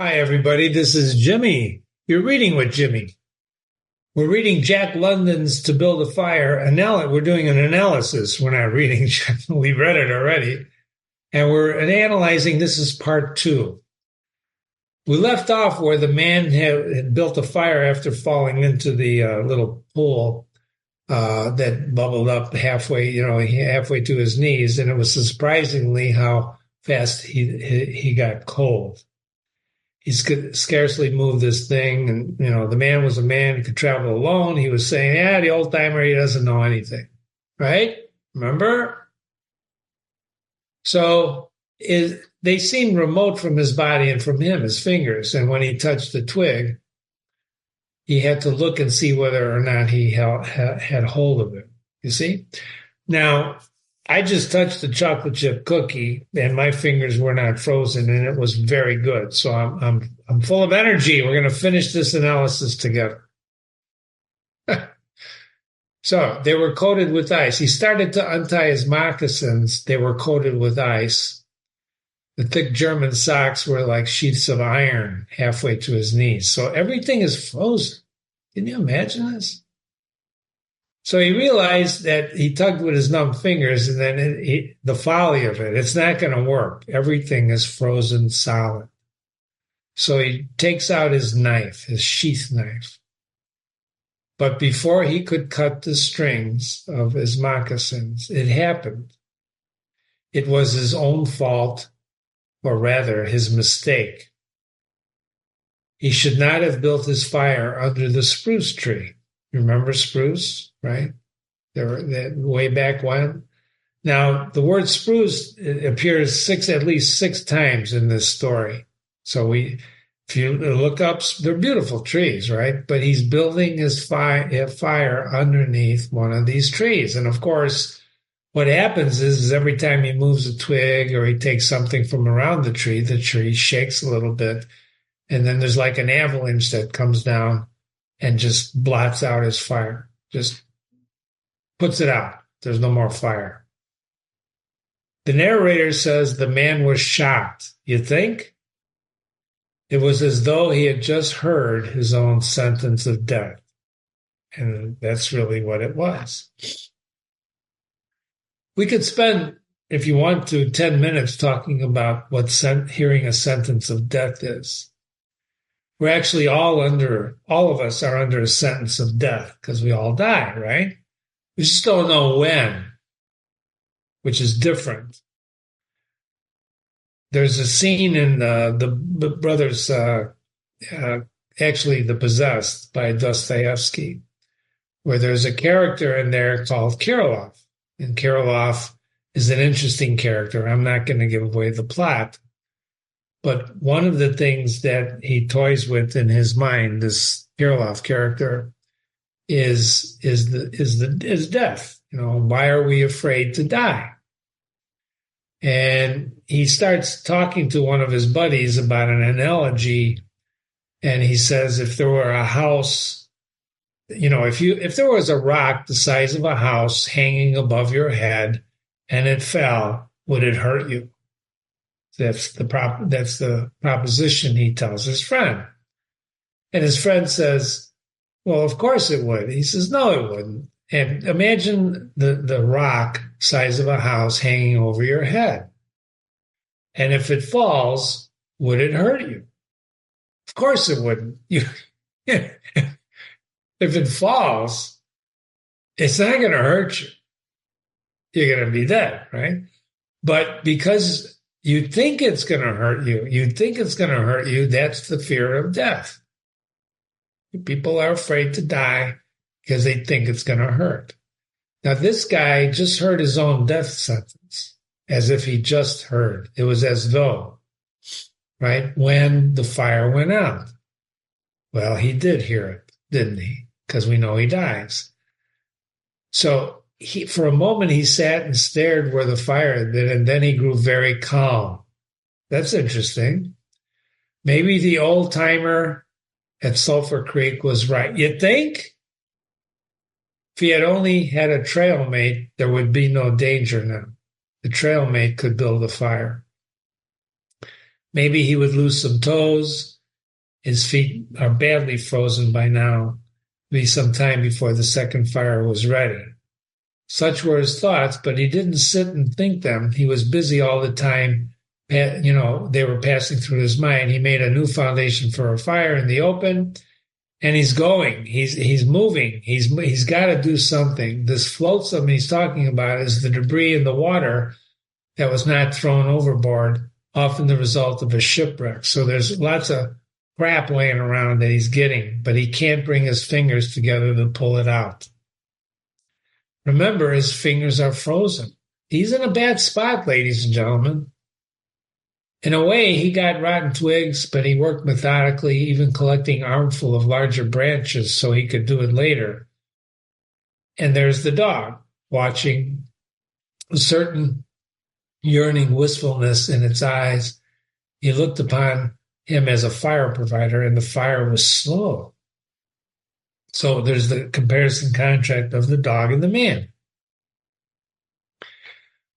Hi, everybody. This is Jimmy. You're reading with Jimmy. We're reading Jack London's To Build a Fire. We're doing an analysis. We're not reading. We read it already. And we're analyzing. This is part two. We left off where the man had built a fire after falling into the little pool that bubbled up halfway to his knees. And it was surprisingly how fast he got cold. He could scarcely move this thing. And, the man was a man who could travel alone. He was saying, the old timer, he doesn't know anything. Right? Remember? So they seemed remote from his body and from him, his fingers. And when he touched the twig, he had to look and see whether or not he had hold of it. You see? Now, I just touched the chocolate chip cookie, and my fingers were not frozen, and it was very good. So I'm full of energy. We're going to finish this analysis together. So they were coated with ice. He started to untie his moccasins. They were coated with ice. The thick German socks were like sheets of iron halfway to his knees. So everything is frozen. Can you imagine this? So he realized that he tugged with his numb fingers, and then the folly of it, it's not going to work. Everything is frozen solid. So he takes out his knife, his sheath knife. But before he could cut the strings of his moccasins, it happened. It was his own fault, or rather his mistake. He should not have built his fire under the spruce tree. Remember spruce, right? Way back when. Now, the word spruce appears at least six times in this story. So if you look up, they're beautiful trees, right? But he's building his fire underneath one of these trees. And of course, what happens is every time he moves a twig or he takes something from around the tree shakes a little bit. And then there's like an avalanche that comes down and just blots out his fire, just puts it out. There's no more fire. The narrator says the man was shocked. You think? It was as though he had just heard his own sentence of death. And that's really what it was. We could spend, if you want to, 10 minutes talking about what hearing a sentence of death is. We're actually all of us are under a sentence of death because we all die, right? We just don't know when, which is different. There's a scene in the brothers, actually The Possessed by Dostoevsky, where there's a character in there called Kirilov. And Kirilov is an interesting character. I'm not going to give away the plot. But one of the things that he toys with in his mind, this Kirilov character, is death. Why are we afraid to die? And he starts talking to one of his buddies about an analogy, and he says, if there were a house, if there was a rock the size of a house hanging above your head and it fell, would it hurt you? That's the proposition he tells his friend. And his friend says, well, of course it would. He says, no, it wouldn't. And imagine the rock size of a house hanging over your head. And if it falls, would it hurt you? Of course it wouldn't. If it falls, it's not going to hurt you. You're going to be dead, right? But because you think it's going to hurt you, that's the fear of death. People are afraid to die because they think it's going to hurt. Now, this guy just heard his own death sentence, as if he just heard. It was as though, right, when the fire went out. Well, he did hear it, didn't he? Because we know he dies. So for a moment, he sat and stared where the fire had been, and then he grew very calm. That's interesting. Maybe the old-timer at Sulphur Creek was right. You think? If he had only had a trail mate, there would be no danger now. The trail mate could build a fire. Maybe he would lose some toes. His feet are badly frozen by now. Be some time before the second fire was ready. Such were his thoughts, but he didn't sit and think them. He was busy all the time. They were passing through his mind. He made a new foundation for a fire in the open, and he's going. He's moving. He's got to do something. This flotsam he's talking about is the debris in the water that was not thrown overboard, often the result of a shipwreck. So there's lots of crap laying around that he's getting, but he can't bring his fingers together to pull it out. Remember, his fingers are frozen. He's in a bad spot, ladies and gentlemen. In a way, he got rotten twigs, but he worked methodically, even collecting armful of larger branches so he could do it later. And there's the dog, watching, a certain yearning wistfulness in its eyes. He looked upon him as a fire provider, and the fire was slow. So there's the comparison contrast of the dog and the man.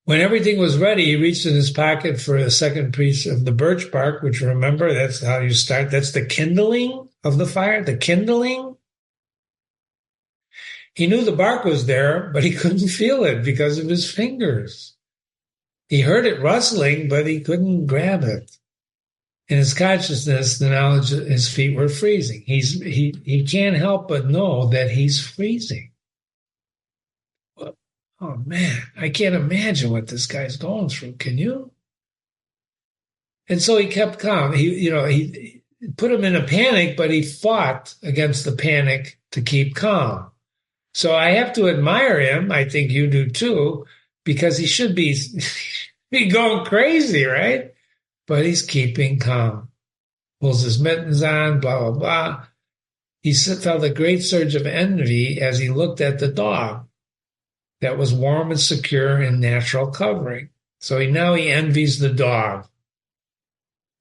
When everything was ready, he reached in his pocket for a second piece of the birch bark, which, remember, that's how you start. That's the kindling of the fire, the kindling. He knew the bark was there, but he couldn't feel it because of his fingers. He heard it rustling, but he couldn't grab it. In his consciousness, the knowledge that his feet were freezing. He can't help but know that he's freezing. Oh man, I can't imagine what this guy's going through. Can you? And so he kept calm. He put him in a panic, but he fought against the panic to keep calm. So I have to admire him. I think you do too, because he should be going crazy, right? But he's keeping calm. Pulls his mittens on, blah, blah, blah. He felt a great surge of envy as he looked at the dog that was warm and secure in natural covering. So now he envies the dog.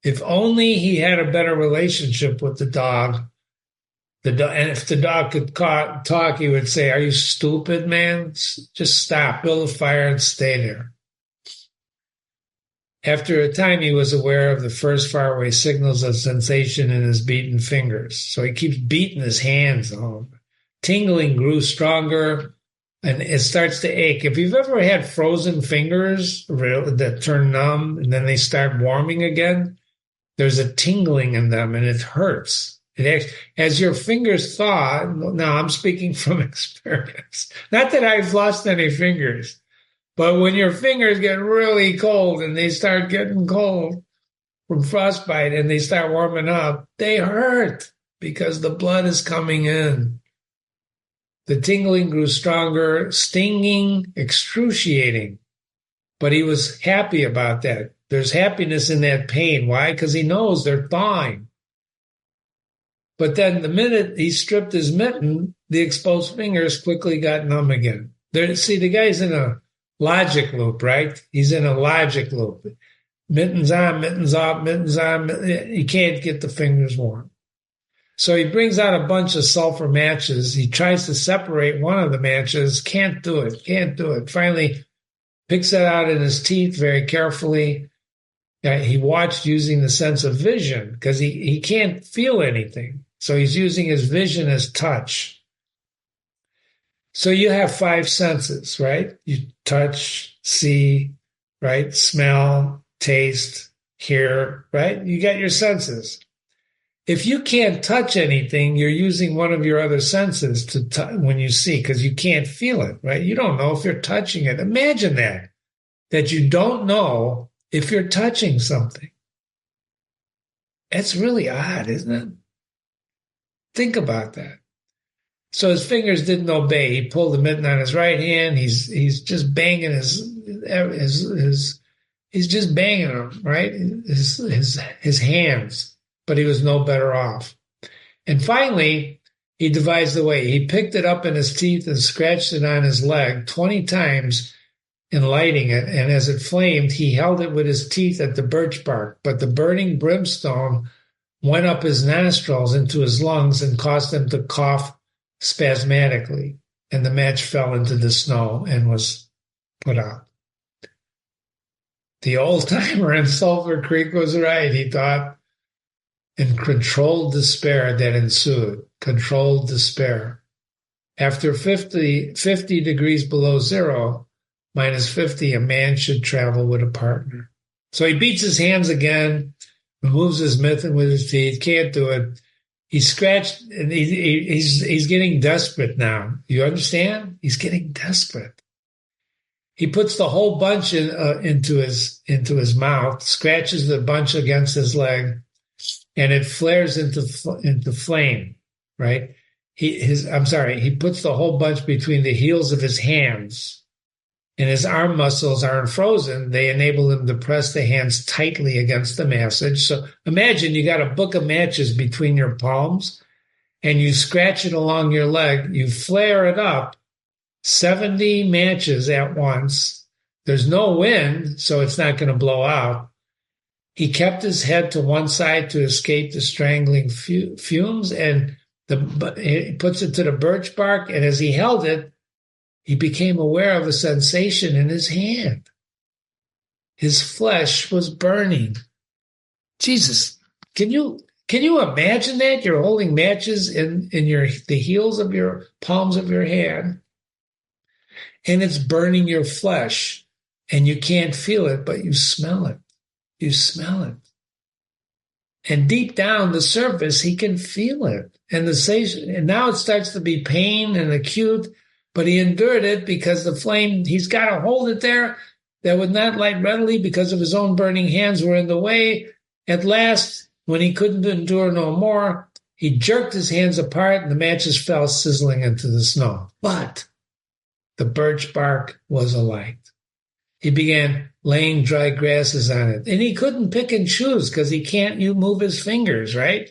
If only he had a better relationship with the dog. And if the dog could talk, he would say, "Are you stupid, man? Just stop, build a fire and stay there." After a time, he was aware of the first faraway signals of sensation in his beaten fingers. So he keeps beating his hands on. Tingling grew stronger, and it starts to ache. If you've ever had frozen fingers that turn numb and then they start warming again, there's a tingling in them, and it hurts. As your fingers thaw, now I'm speaking from experience. Not that I've lost any fingers. But when your fingers get really cold and they start getting cold from frostbite and they start warming up, they hurt because the blood is coming in. The tingling grew stronger, stinging, excruciating. But he was happy about that. There's happiness in that pain. Why? Because he knows they're thawing. But then the minute he stripped his mitten, the exposed fingers quickly got numb again. See, the guy's in a logic loop, right? He's in a logic loop. Mittens on, mittens off, mittens on. He can't get the fingers warm. So he brings out a bunch of sulfur matches. He tries to separate one of the matches. Can't do it. Finally, picks it out in his teeth very carefully. He watched using the sense of vision because he can't feel anything. So he's using his vision as touch. So you have 5 senses, right? You touch, see, right? Smell, taste, hear, right? You got your senses. If you can't touch anything, you're using one of your other senses when you see, because you can't feel it, right? You don't know if you're touching it. Imagine that you don't know if you're touching something. That's really odd, isn't it? Think about that. So his fingers didn't obey. He pulled the mitten on his right hand. He's just banging he's just banging them, right? His hands, but he was no better off. And finally, he devised a way. He picked it up in his teeth and scratched it on his leg 20 times in lighting it. And as it flamed, he held it with his teeth at the birch bark, but the burning brimstone went up his nostrils into his lungs and caused him to cough spasmodically, and the match fell into the snow and was put out. The old timer in Sulphur Creek was right, he thought, in controlled despair that ensued. Controlled despair. After 50 degrees below zero, minus 50, a man should travel with a partner. So he beats his hands again, removes his mitten with his teeth, can't do it. He's scratched, and he's getting desperate now. You understand? He's getting desperate. He puts the whole bunch into his mouth, scratches the bunch against his leg, and it flares into flame. Right? He puts the whole bunch between the heels of his hands, and his arm muscles aren't frozen. They enable him to press the hands tightly against the matchstick. So imagine you got a book of matches between your palms, and you scratch it along your leg. You flare it up, 70 matches at once. There's no wind, so it's not going to blow out. He kept his head to one side to escape the strangling fumes, and he puts it to the birch bark, and as he held it, he became aware of a sensation in his hand. His flesh was burning. Jesus, can you imagine that? You're holding matches in the heels of your palms of your hand, and it's burning your flesh, and you can't feel it, but you smell it. You smell it. And deep down the surface, he can feel it. And now it starts to be pain and acute, but he endured it because the flame, he's got to hold it there, that would not light readily because of his own burning hands were in the way. At last, when he couldn't endure no more, he jerked his hands apart and the matches fell sizzling into the snow. But the birch bark was alight. He began laying dry grasses on it. And he couldn't pick and choose because he can't move his fingers, right?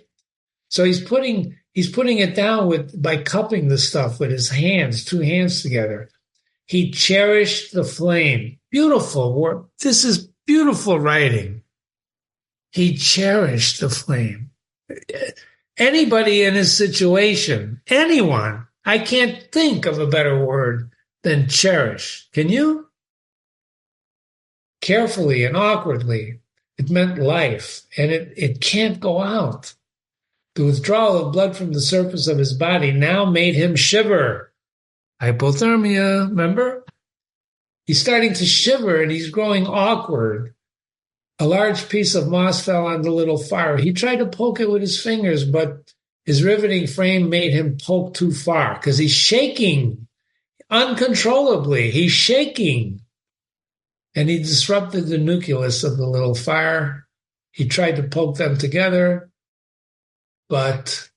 So he's putting it down by cupping the stuff with his hands, two hands together. He cherished the flame. Beautiful work. This is beautiful writing. He cherished the flame. Anybody in his situation, anyone, I can't think of a better word than cherish. Can you? Carefully and awkwardly. It meant life, and it can't go out. The withdrawal of blood from the surface of his body now made him shiver. Hypothermia, remember? He's starting to shiver, and he's growing awkward. A large piece of moss fell on the little fire. He tried to poke it with his fingers, but his riveting frame made him poke too far because he's shaking uncontrollably. He's shaking. And he disrupted the nucleus of the little fire. He tried to poke them together, but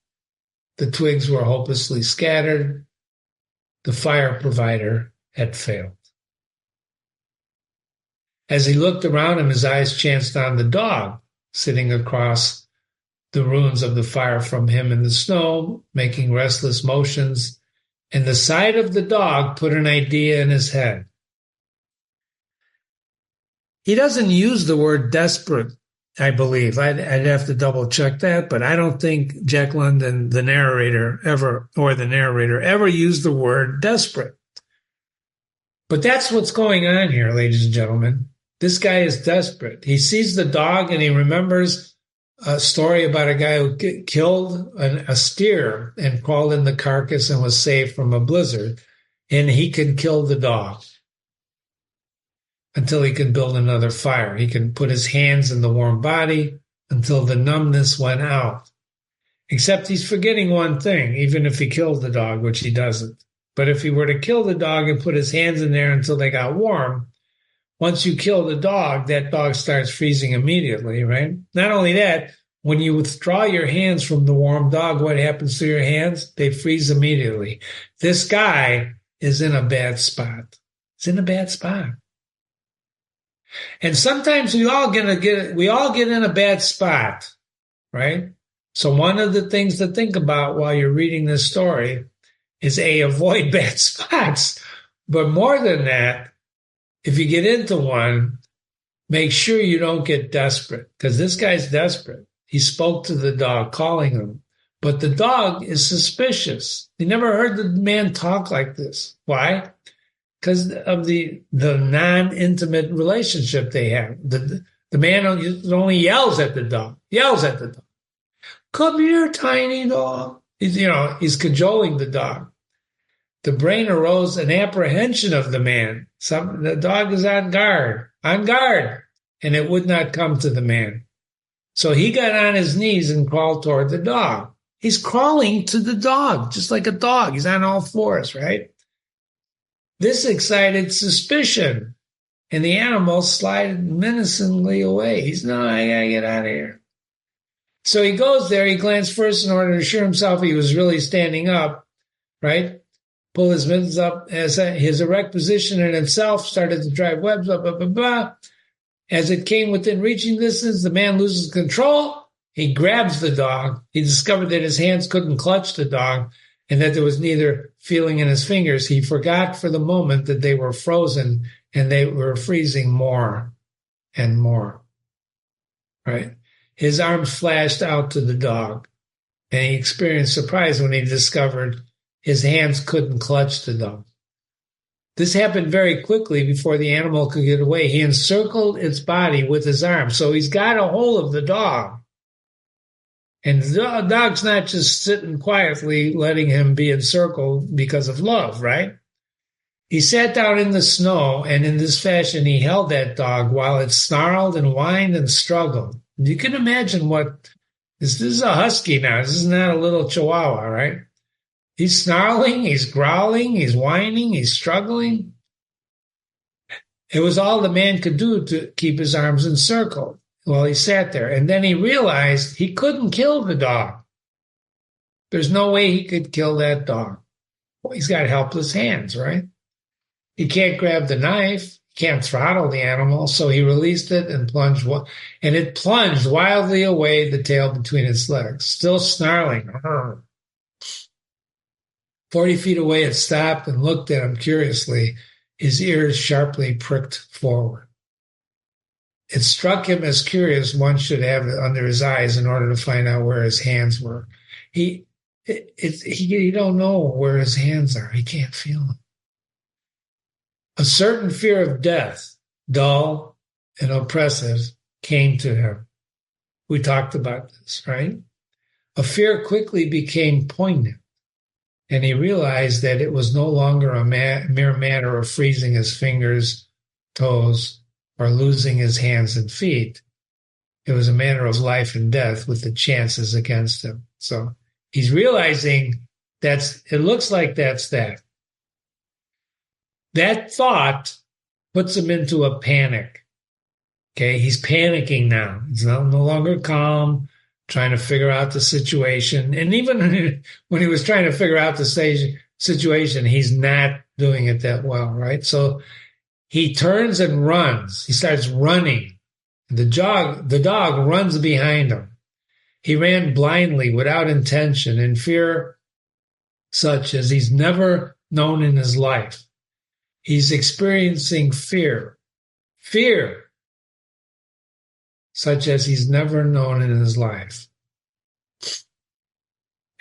the twigs were hopelessly scattered. The fire provider had failed. As he looked around him, his eyes chanced on the dog sitting across the ruins of the fire from him in the snow, making restless motions, and the sight of the dog put an idea in his head. He doesn't use the word desperate, I believe. I'd have to double check that, but I don't think Jack London, the narrator, ever used the word desperate. But that's what's going on here, ladies and gentlemen. This guy is desperate. He sees the dog and he remembers a story about a guy who killed a steer and crawled in the carcass and was saved from a blizzard. And he can kill the dog until he can build another fire. He can put his hands in the warm body until the numbness went out. Except he's forgetting one thing, even if he killed the dog, which he doesn't. But if he were to kill the dog and put his hands in there until they got warm, once you kill the dog, that dog starts freezing immediately, right? Not only that, when you withdraw your hands from the warm dog, what happens to your hands? They freeze immediately. This guy is in a bad spot. He's in a bad spot. And sometimes we all get in a bad spot, right? So one of the things to think about while you're reading this story is avoid bad spots. But more than that, if you get into one, make sure you don't get desperate, because this guy's desperate. He spoke to the dog, calling him. But the dog is suspicious. He never heard the man talk like this. Why? because of the non-intimate relationship they have. The man only yells at the dog. Come here, tiny dog. He's cajoling the dog. The brain arose an apprehension of the man. The dog is on guard, and it would not come to the man. So he got on his knees and crawled toward the dog. He's crawling to the dog, just like a dog. He's on all fours, right? This excited suspicion, and the animal slided menacingly away. I gotta get out of here. So he goes there. He glanced first in order to assure himself he was really standing up, right? Pull his mittens up as his erect position in itself started to drive webs, blah, blah, blah, blah. As it came within reaching distance, the man loses control. He grabs the dog. He discovered that his hands couldn't clutch the dog and that there was neither feeling in his fingers. He forgot for the moment that they were frozen and they were freezing more and more, right? His arms flashed out to the dog, and he experienced surprise when he discovered his hands couldn't clutch the dog. This happened very quickly before the animal could get away. He encircled its body with his arms. So he's got a hold of the dog. And the dog's not just sitting quietly letting him be encircled because of love, right? He sat down in the snow, and in this fashion he held that dog while it snarled and whined and struggled. You can imagine this is a husky now. This is not a little chihuahua, right? He's snarling, he's growling, he's whining, he's struggling. It was all the man could do to keep his arms encircled while he sat there. And then he realized he couldn't kill the dog. There's no way he could kill that dog. Well, he's got helpless hands, right? He can't grab the knife, can't throttle the animal, so he released it and it plunged wildly away, the tail between its legs, still snarling. 40 feet away, it stopped and looked at him curiously, his ears sharply pricked forward. It struck him as curious one should have it under his eyes in order to find out where his hands were. He don't know where his hands are. He can't feel them. A certain fear of death, dull and oppressive, came to him. We talked about this, right? A fear quickly became poignant, and he realized that it was no longer a mere matter of freezing his fingers, toes, or losing his hands and feet. It was a matter of life and death with the chances against him. So he's realizing it looks like that's that. That thought puts him into a panic. Okay, he's panicking now. He's no longer calm, trying to figure out the situation. And even when he was trying to figure out the situation, he's not doing it that well, right? So he turns and runs. He starts running. The dog runs behind him. He ran blindly, without intention, in fear such as he's never known in his life. He's experiencing fear such as he's never known in his life.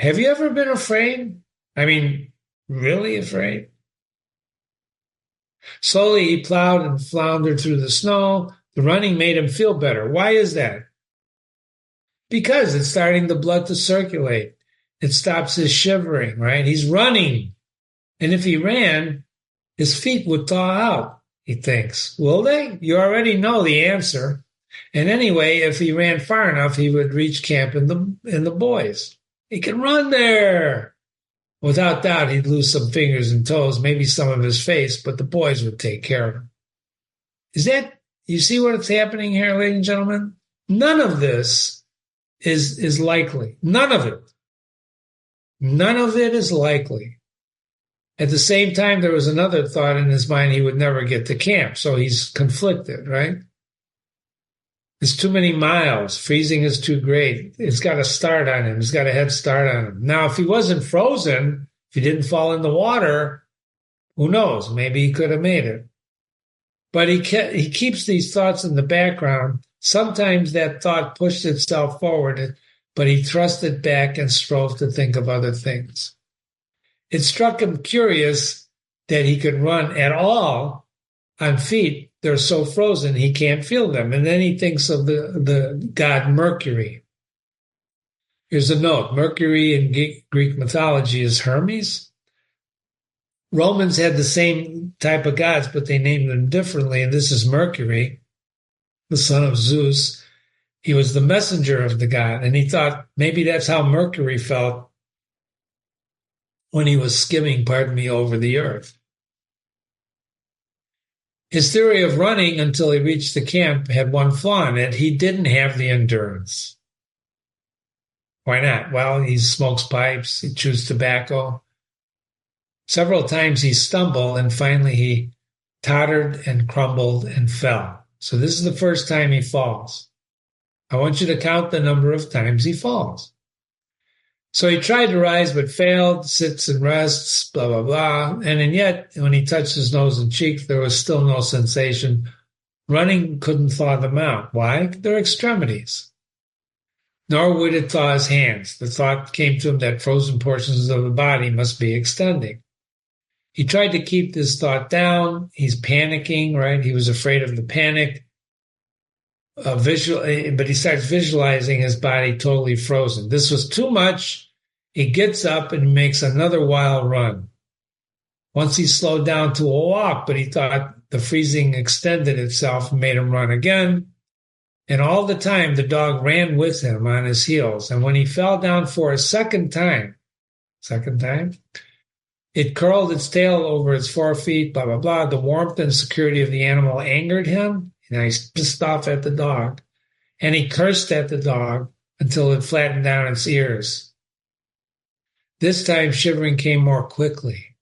Have you ever been afraid? I mean, really afraid? Slowly he plowed and floundered through the snow. The running made him feel better. Why is that? Because it's starting the blood to circulate. It stops his shivering, right? He's running. And if he ran, his feet would thaw out, he thinks. Will they? You already know the answer. And anyway, if he ran far enough, he would reach camp in the boys. He can run there. Without doubt, he'd lose some fingers and toes, maybe some of his face, but the boys would take care of him. You see what's happening here, ladies and gentlemen? None of this is likely. None of it. None of it is likely. At the same time, there was another thought in his mind: he would never get to camp, so he's conflicted, right? It's too many miles. Freezing is too great. It's got a start on him. It's got a head start on him. Now, if he wasn't frozen, if he didn't fall in the water, who knows? Maybe he could have made it. But he keeps these thoughts in the background. Sometimes that thought pushed itself forward, but he thrust it back and strove to think of other things. It struck him curious that he could run at all on feet. They're so frozen he can't feel them. And then he thinks of the god Mercury. Here's a note. Mercury in Greek mythology is Hermes. Romans had the same type of gods, but they named them differently. And this is Mercury, the son of Zeus. He was the messenger of the god. And he thought maybe that's how Mercury felt when he was skimming, over the earth. His theory of running until he reached the camp had one flaw in it. He didn't have the endurance. Why not? Well, he smokes pipes, he chews tobacco. Several times he stumbled, and finally he tottered and crumbled and fell. So this is the first time he falls. I want you to count the number of times he falls. So he tried to rise but failed, sits and rests, blah, blah, blah. And yet, when he touched his nose and cheek, there was still no sensation. Running couldn't thaw them out. Why? They're extremities. Nor would it thaw his hands. The thought came to him that frozen portions of the body must be extending. He tried to keep this thought down. He's panicking, right? He was afraid of the panic. But he starts visualizing his body totally frozen. This was too much. He gets up and makes another wild run. Once he slowed down to a walk, but he thought the freezing extended itself and made him run again. And all the time, the dog ran with him on his heels. And when he fell down for a second time, it curled its tail over its forefeet, blah, blah, blah. The warmth and security of the animal angered him. And he's pissed off at the dog. And he cursed at the dog until it flattened down its ears. This time, shivering came more quickly.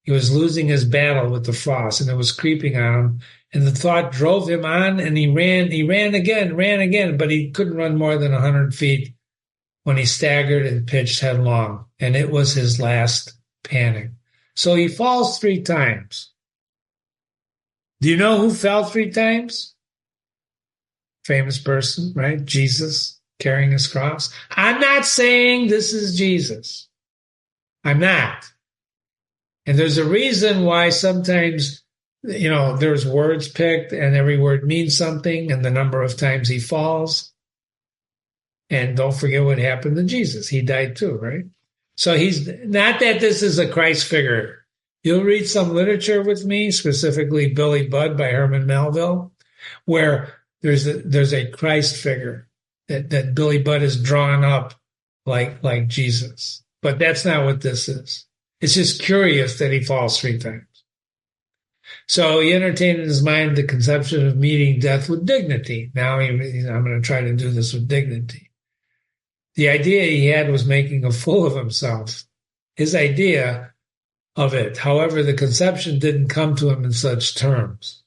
He was losing his battle with the frost, and it was creeping on him. And the thought drove him on, and he ran again, but he couldn't run more than 100 feet when he staggered and pitched headlong. And it was his last panic. So he falls 3 times. Do you know who fell 3 times? Famous person, right? Jesus carrying his cross. I'm not saying this is Jesus. I'm not. And there's a reason why sometimes, there's words picked and every word means something and the number of times he falls. And don't forget what happened to Jesus. He died too, right? So he's not that this is a Christ figure. You'll read some literature with me, specifically Billy Budd by Herman Melville, where there's a Christ figure that Billy Budd is drawn up like Jesus. But that's not what this is. It's just curious that he falls 3 times. So he entertained in his mind the conception of meeting death with dignity. Now I'm going to try to do this with dignity. The idea he had was making a fool of himself. His idea of it. However, the conception didn't come to him in such terms.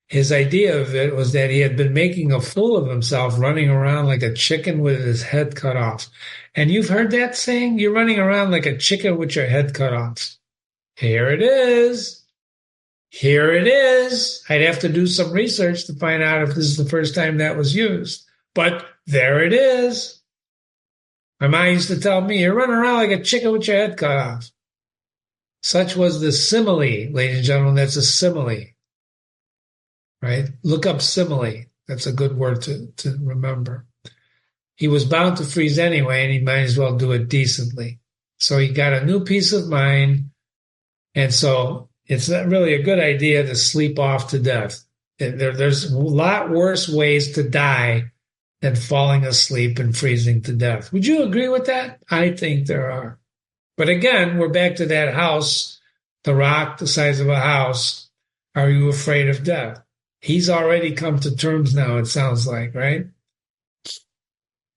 His idea of it was that he had been making a fool of himself, running around like a chicken with his head cut off. And you've heard that saying? You're running around like a chicken with your head cut off. Here it is. Here it is. I'd have to do some research to find out if this is the first time that was used. But there it is. My mom used to tell me, you're running around like a chicken with your head cut off. Such was the simile, ladies and gentlemen. That's a simile. Right? Look up simile. That's a good word to remember. He was bound to freeze anyway, and he might as well do it decently. So he got a new peace of mind, and so it's not really a good idea to sleep off to death. There's a lot worse ways to die than falling asleep and freezing to death. Would you agree with that? I think there are. But again, we're back to that house, the rock the size of a house. Are you afraid of death? He's already come to terms now, it sounds like, right?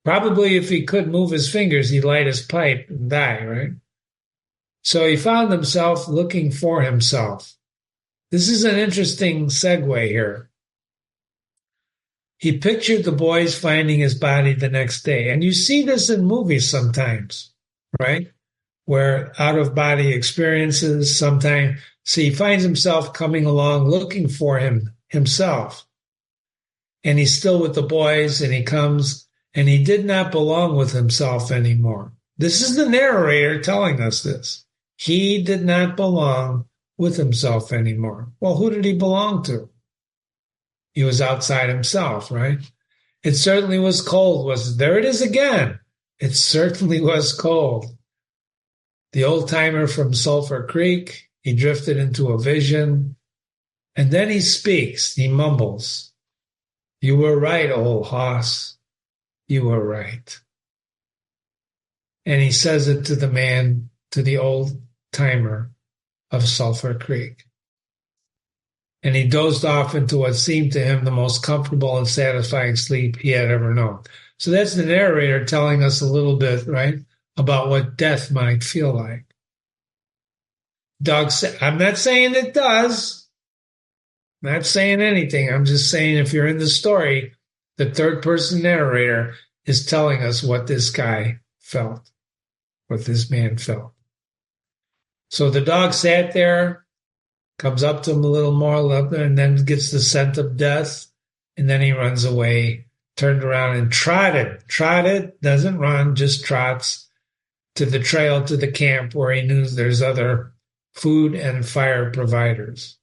Probably if he could move his fingers, he'd light his pipe and die, right? So he found himself looking for himself. This is an interesting segue here. He pictured the boys finding his body the next day. And you see this in movies sometimes, right? Where out-of-body experiences sometimes. So he finds himself coming along looking for himself. And he's still with the boys, and he comes, and he did not belong with himself anymore. This is the narrator telling us this. He did not belong with himself anymore. Well, who did he belong to? He was outside himself, right? It certainly was cold. There it is again. It certainly was cold. The old timer from Sulphur Creek, he drifted into a vision, and then he speaks. He mumbles, "You were right, old hoss. You were right." And he says it to the man, to the old timer of Sulphur Creek. And he dozed off into what seemed to him the most comfortable and satisfying sleep he had ever known. So that's the narrator telling us a little bit, right, about what death might feel like. Doug said, I'm not saying it does. I'm not saying anything. I'm just saying if you're in the story, the third person narrator is telling us what this guy felt, what this man felt. So the dog sat there, comes up to him a little more, and then gets the scent of death, and then he runs away, turned around and trotted, doesn't run, just trots to the trail to the camp where he knew there's other food and fire providers.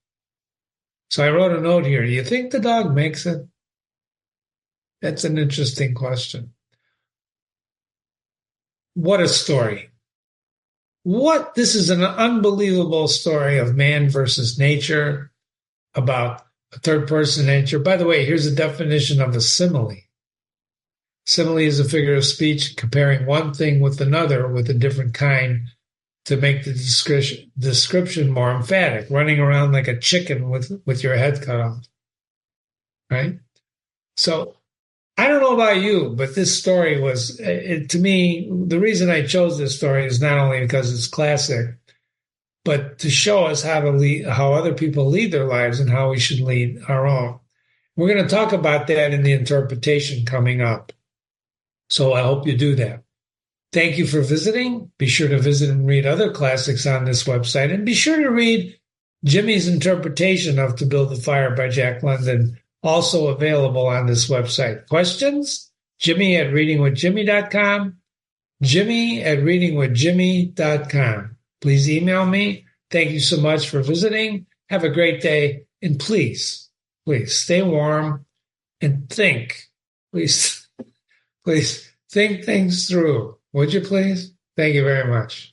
So I wrote a note here. Do you think the dog makes it? That's an interesting question. What a story. This is an unbelievable story of man versus nature, about a third person nature. By the way, here's a definition of a simile. Simile is a figure of speech comparing one thing with another with a different kind to make the description more emphatic, running around like a chicken with your head cut off, right? So I don't know about you, but this story was, to me, the reason I chose this story is not only because it's classic, but to show us how other people lead their lives and how we should lead our own. We're going to talk about that in the interpretation coming up. So I hope you do that. Thank you for visiting. Be sure to visit and read other classics on this website. And be sure to read Jimmy's interpretation of To Build a Fire by Jack London, also available on this website. Questions? Jimmy@readingwithjimmy.com. Jimmy@readingwithjimmy.com. Please email me. Thank you so much for visiting. Have a great day. And please stay warm and think. Please think things through. Would you please? Thank you very much.